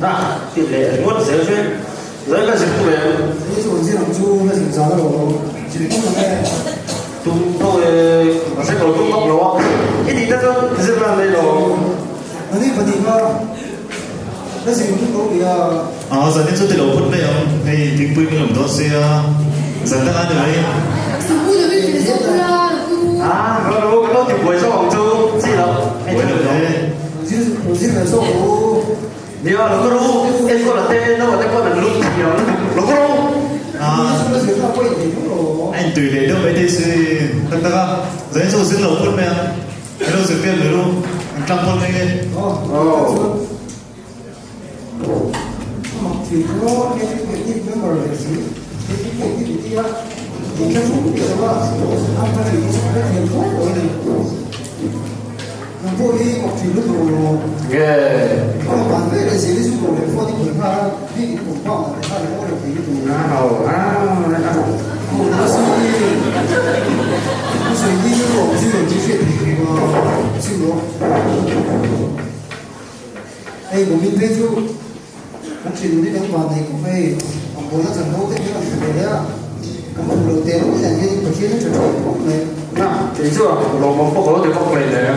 à tiền lệ ngót dễ chứ dễ là dịch của em cái chỗ gì làm chu là gì giá đâu chỉ không là nghe tung thôi sẽ có tung tóc nó cái gì đó dịch làm đây rồi nó đi phần gì cơ nó gì cũng có bị giờ đến số tiền đầu phút đây không hay tiếng bươi cái lồng đó xe dần đang ăn được đấy à nó thì buổi sau vòng chu gì đâu buổi được đấy gì là số nếu mà nó có ru em có là tên nó mà tên con là lung thì nó có ru nó gì là quay thì đúng rồi anh tùy để đâu mấy thế sư tất cả giấy số xin lồng phút mẹ cái đâu sự tiền rồi luôn trăm phút ngay lên thì có cái gì nó gọi là gì cái gì á thì cái số cái đó anh phải đi số cái tiền thuốc rồi này nó vô đi một chuyện lúc rồi ghê không bạn biết là gì đi số rồi vô đi cũng ha đi cũng qua mà ta lại có được cái gì nó suy nghĩ nó suy nghĩ chỉ chuyện thì suy nghĩ đây của mình thấy chú cũng chỉ đi đến toàn thì cũng phải ông bố nó chẳng hốt thế là chủ đề á cái phần đầu tiên cũng là như cái chia nó trở thành cũng này nè thì chưa rồi một có thể có cái này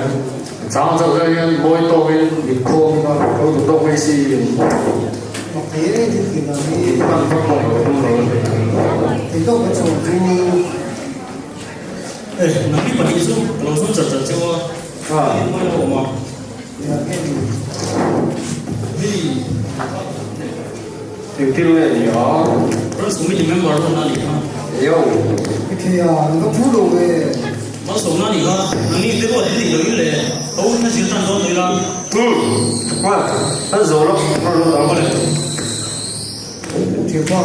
sáng giờ cái mỗi tôi bị khô nó có được đâu cái gì mà thế đấy thì là đi bằng tốc độ thì tôi có chỗ chú ê nó biết bật đi xuống nó xuống chật chật chưa mới lộ mà là cái gì đi thì tiêu này thì nó nó xuống mình member luôn nó đi ha yêu thì nó phú đồ về nó xuống nó đi ha nó đi tới rồi thì nó đi đâu nó chỉ tăng rồi là quá nó rồi nó rồi này thì qua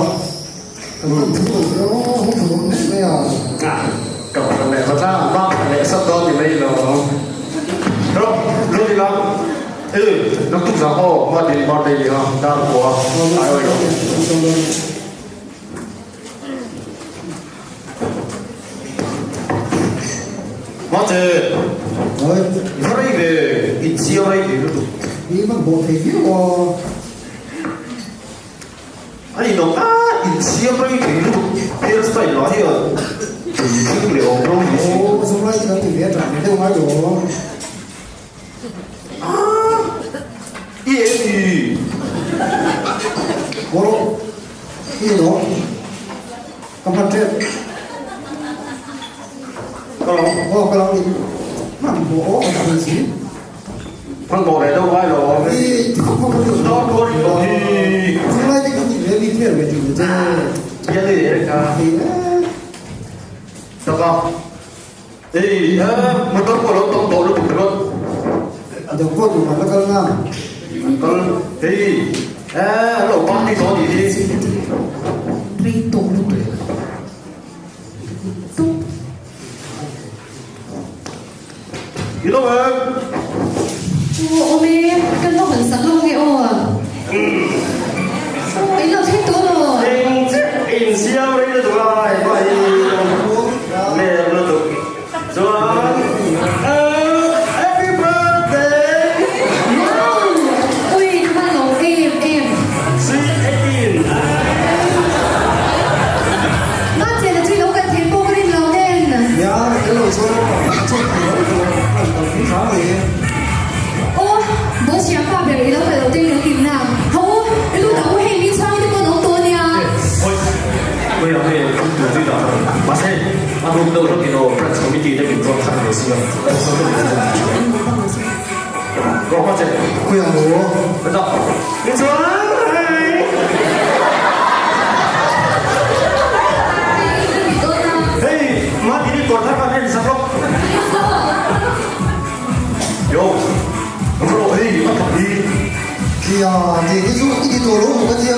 nó phú đồ nó không phú đồ này à cậu thằng này nó ra ba thằng này sắp đó thì bây giờ đâu lúc đi lắm nó cũng ra hồ mà đi bao đây ha đang của ai ơi 맞지? 사람이 이지어라이 되는 이건 뭐 되기로 아니 너 이지어라이 되는 헤어스타일 아니야 그래 오 무슨 말이 같은 게 잘못된 말이요 이 애기 뭐로 이게 너 깜빡해 cái đó đi mặn bố là gì con bò này đâu ai rồi đi không có được nó có đi rồi thì không ai cái gì để đi phía về trường chứ giờ thì để cả thì sao con thì một con bò nó tông tổ nó cũng được được vô cùng là nó cân ngang con thì lẩu bát đi gió gì đi Ri tụng gì đâu em ô mê cân nó vẫn sẵn luôn nghe ô à ấy là thích tốt rồi in siêu đấy là tụi ai vậy mẹ nó tụi rồi happy birthday wow ui khoan lẩu em sweet 18 那姐的这个问题不会老练的呀cái lối số nó có chút thì nó cũng khá rồi ô bố chị phát biểu ý đó phải đầu tiên được tìm nào không cái lúc đó hay đi sang cái con ống tôi nha bây giờ thì không được duy đó mà xem mà hôm đầu trong kỳ đồ các cháu mới kỳ đã bị con thằng để siêu có hoa trẻ quyền bố bắt đầu lên xuống hey má đi còn thắt con hay sao không vô không lộ đi bắt đầu đi thì cái dụ cái tổ lỗ của cái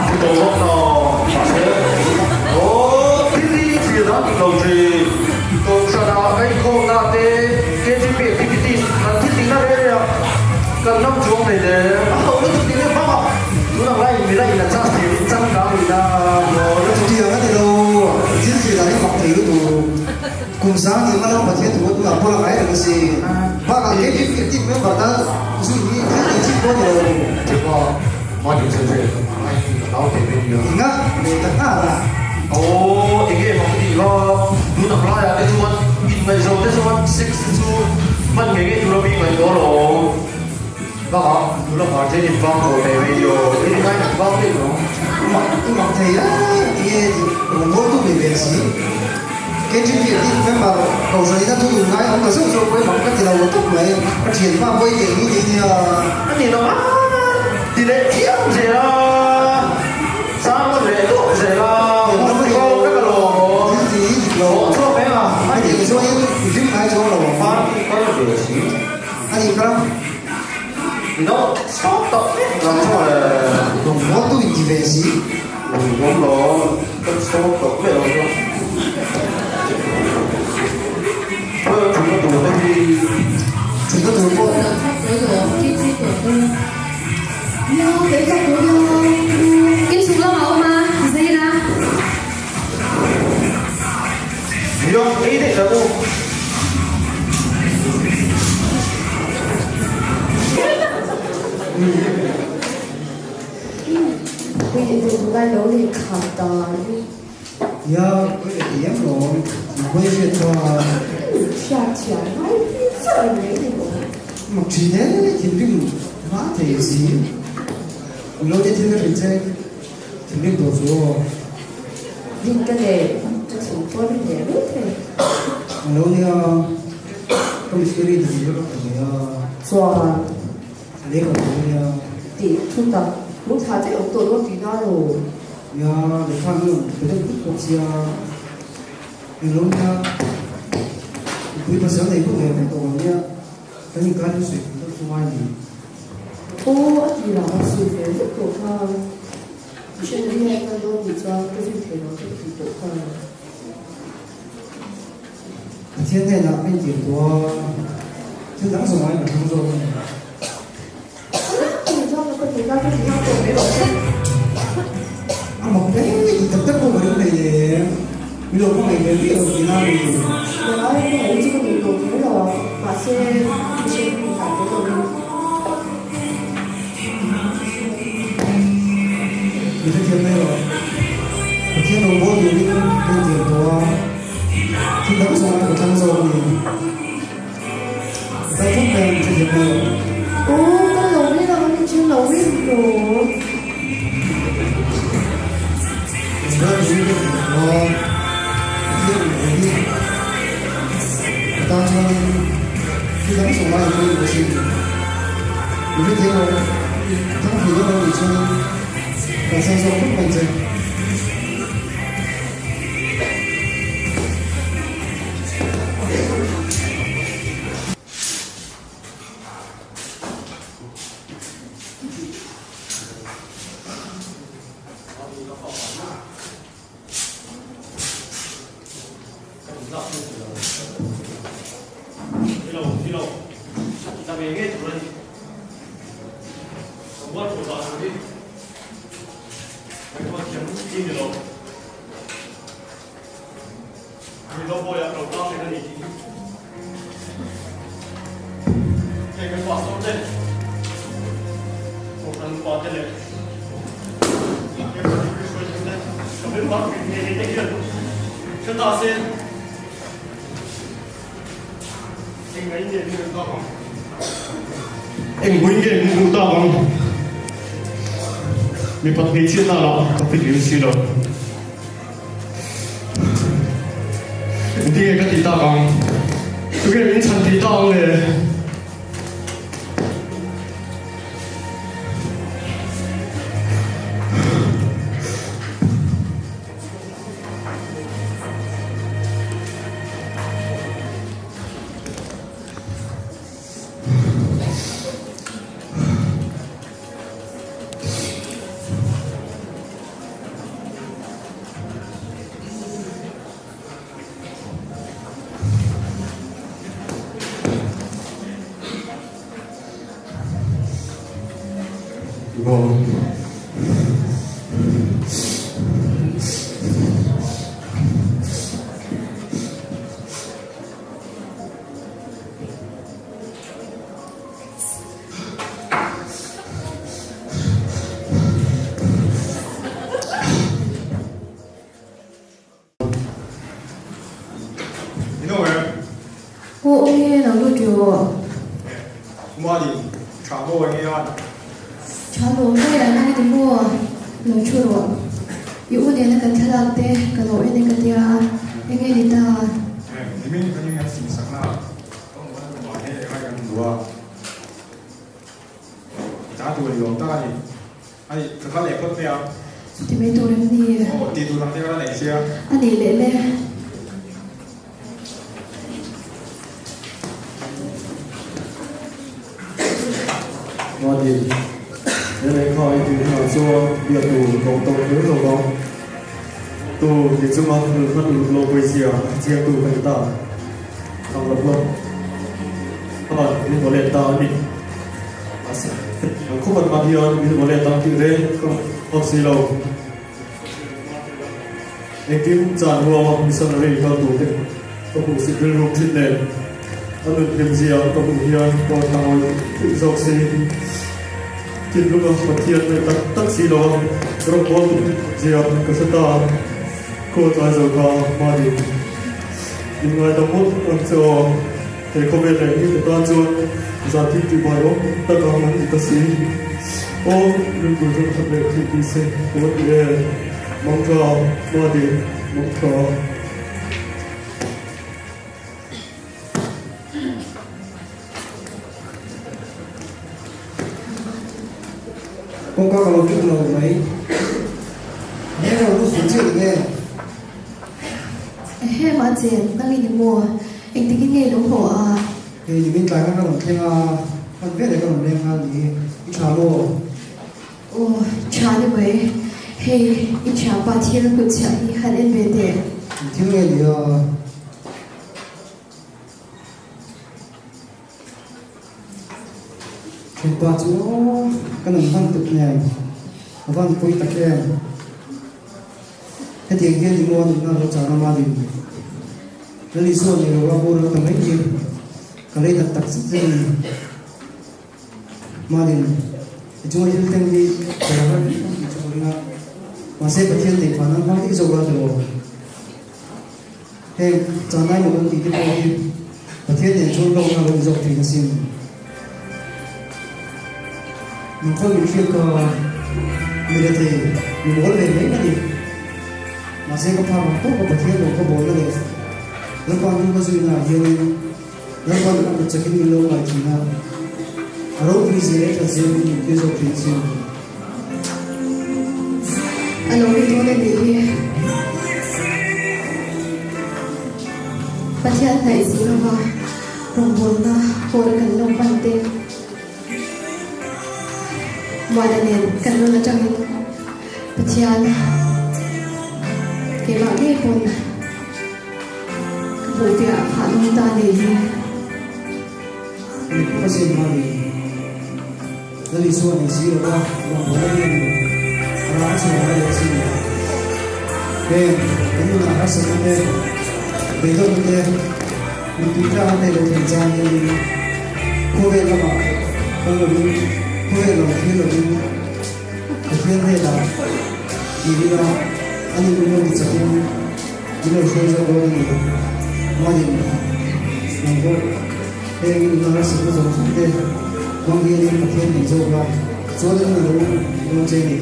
cái đồ lót nó ô cái gì thì đó đầu thì tôi sau đó cái cô ta cái việc cái tin là cái tin nó đây là cần năm chuông này để hậu nó tin nó bắt học nó làm lại mình lại là cha thì trăm đó mình là nó chỉ là cái đâu diễn gì là cái học thì nó cùng sáng thì nó mà thế tụi nó là bao ngày được cái gì ba cái tin mấy bạn đó dụ như cái 多牛，这个马牛车水，老铁美女。你看没得看了，哦，一个马蒂个，路上拉呀，这是我一门手，这是我6出，มันเก่งอยู่เรามีเหมือนตัวโหลก็ดูแล้วพอเจนิฟังโอเปเวโยนี่ไม่ฟังเลยเนาะ 你往这呀，你我都没联系。根据这地方嘛，口水它都用来，我是说会往个地方我都没，而且嘛会给一点点啊。你懂吗？你来听谁啦？三个人都谁啦？我那个罗，罗错没嘛？而且你说已经买走了，发地方有联系，那你看，你都错到搞错了，我都已经联系，我罗都错到没有说。我怎么读那个？整个中国。Yo, để cho cô vô. Kim sụp lo hậu mà, gì ra? Yok, iyi değil bu. Bây giờ chúng ta nấu thì khảo tờ呀，为了点咯，我也是说，下钱还这没有。目前呢，天平马这是，我了解天个人在，天平多说，Nhưng cái này tôi chỉ có đi để biết thôi. 我了呢，我们学里头有个朋友， Rồi 那个朋友， thì chúng ta muốn thả cái ống tôi có tí đó rồi. 呀，你看那种别的不国家，你了呢，你不想那个那个东西，等你干水都是外地。 Ô, thì là nó xử phế rất tổ hơn. Chuyện đi hay hơn đôi thì cho cái gì thế nó sẽ bị tổ hơn. 现在呢，没挺多，就当时我也没听说过。 Thì cho nó có thể ra cái gì không tổ mấy bảo chứ. À một cái tập tất của mình này ví dụ có mình đến ví dụ Việt Nam thì Nó nói cái này chứ không bị tổ thế rồi. Mà xe bị phải cái rồi. người ta thiệt này rồi, thiên đồng bộ thì đi tiền của thì đỡ xong của thằng rồi thì ta thúc đẩy thì thiệt này rồi. Ô, con lồng đi là con chưa nấu biết rồi. Đó là những cái nó thiên đồng đi ta cho khi đỡ xong lại thì có gì mình biết thế rồi thằng thì nó đâu bị chơi và sang sau rất mạnh rồi. đi đâu ta về nghe chủ任我主导出去我听听的喽你都不要搞到这个你这个挂手证我能挂这里这个说真的小朋友给这个这大仙应该一点这个大王 anh muốn cái mình ta bằng mình bắt đi chuyện nào có phải điều gì đâu đi cái gì ta bằng cái mình chẳng đi đâuเลย lúc chiều mua đi trả mua anh em trả lỗ đây là ngay từ mua lỗ chua rồi yếu này là cần thay đổi thế cần đổi này cần dia anh nghe đi ta thì mình có những cái gì sắc nào không có một cái hay cái đùa trả đùa thì chúng ta thì anh thực ra lệ phân phèo thì mấy tôi làm gì thì tụi thằng theo là lệ xưa anh đi lệ lệ ngon gì nên anh khỏi thì họ xua việc đủ công tổ nhớ rồi không tu thì chúng ta được phát đủ lô quay xìa chia tu phải ta không lập lô nhưng có lệ ta đi không bật mặt hiền nhưng có lệ ta thì đấy không xì lâu anh kiếm tràn hoa mi sân rì cao tủ thế có cụ sự viên rung trên nền anh được kiếm gì có cụ hiền có thằng tự dọc xì Kita lupa perhatian tak silo, teropong dia keserta kota Zoka Madi. Dengan tamu untuk rekomend lagi kita jual zati di bawah tak aman kita sih. Oh, lupa tu sampai kita sih buat dia mangga Madi mangga. con có một chút lầu mấy nhớ đâu lúc xuống chuyện nghe he mà tiền đang đi mua anh tính cái nghề đúng hộ à thì mình lại các đồng thêm con viết để các đồng thêm gì trả lô ô trả đi vậy hey ít trả ba thiên cứ trả đi hai em về để thiếu nghe thì thì qua chỗ cái đồng văn tục này văn quý tắc em cái tiền kia thì mua thì nó trả nó mà thì nó đi xuống thì nó mua được tầm mấy gì cái đây thật tắc gì mà thì chúng tôi thêm đi để nó chúng tôi mà sẽ có thiên thì phản ứng không ít rồi rồi hey chẳng ai một con tí tiếp theo và thiên thì chúng tôi là dọc thì nó xin mình không bị khiêu cơ mình thì mình muốn về mấy cái gì mà sẽ có pha tốt của thiên rồi có bốn cái gì liên quan đến cái gì là nhiều liên quan đến cái chuyện mình lâu lại thì là rồi cái gì đấy là gì mình cái dọc thì gì anh đi tôi lên đi bắt chân này gì đâu mà rồng buồn na cô đã cần lông văn tên ngoài là nền cần luôn là trong bắt chân cái bạn ấy buồn cái vụ việc phản ứng ta để gì mình có gì mà mình đi xuống thì gì đó mà muốn đi nó sẽ là cái gì về cái như là nó sẽ về về thôi về mình tìm ra đây là thời gian thì cô về là bảo con là mình cô về là khi là mình cái thiên hay là gì đi đâu anh ấy cũng muốn chạy đi đâu chơi cho tôi thì mà gì mình có đây nó sẽ có giống như thế mong đi cái thiên thì rồi rồi số đến là luôn chơi đi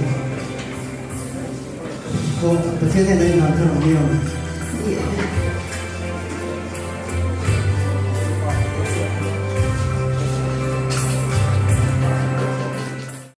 không cái thiên này làm thế nào nhiều